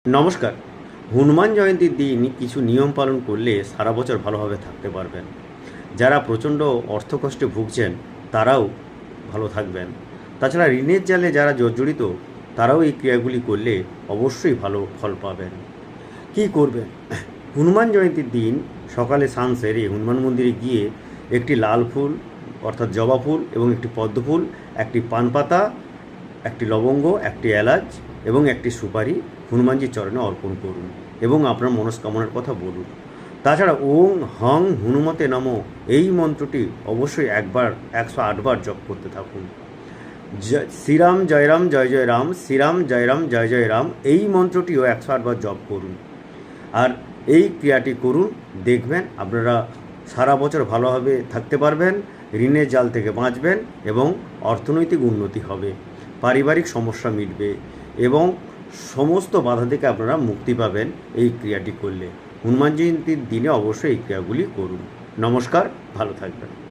নমস্কার। হনুমান জয়ন্তীর দিন কিছু নিয়ম পালন করলে সারা বছর ভালোভাবে থাকতে পারবেন। যারা প্রচণ্ড অর্থকষ্টে ভুগছেন তারাও ভালো থাকবেন। তাছাড়া ঋণের জালে যারা জর্জরিত তারাও এই ক্রিয়াগুলি করলে অবশ্যই ভালো ফল পাবেন। কী করবেন? হনুমান জয়ন্তীর দিন সকালে স্নান সেরে হনুমান মন্দিরে গিয়ে একটি লাল ফুল অর্থাৎ জবা ফুল এবং একটি পদ্ম ফুল, একটি পান পাতা, একটি লবঙ্গ, একটি এলাচ এবং একটি সুপারি হনুমানজির চরণে অর্পণ করুন এবং আপনার মনস্কামনার কথা বলুন। তাছাড়া ওং হং হনুমতে নমঃ এই মন্ত্রটি অবশ্যই 108 বার জপ করতে থাকুন। শ্রীরাম জয় রাম জয় জয় রাম, শ্রীরাম জয় রাম জয় জয় রাম এই মন্ত্রটিও 108 বার জপ করুন। আর এই ক্রিয়াটি করুন, দেখবেন আপনারা সারা বছর ভালোভাবে থাকতে পারবেন, ঋণের জাল থেকে বাঁচবেন এবং অর্থনৈতিক উন্নতি হবে, পারিবারিক সমস্যা মিটবে এবং সমস্ত বাধা থেকে আপনারা মুক্তি পাবেন এই ক্রিয়াটি করলে। হনুমান জয়ন্তীর দিনে অবশ্যই এই ক্রিয়াগুলি করুন। নমস্কার, ভালো থাকবেন।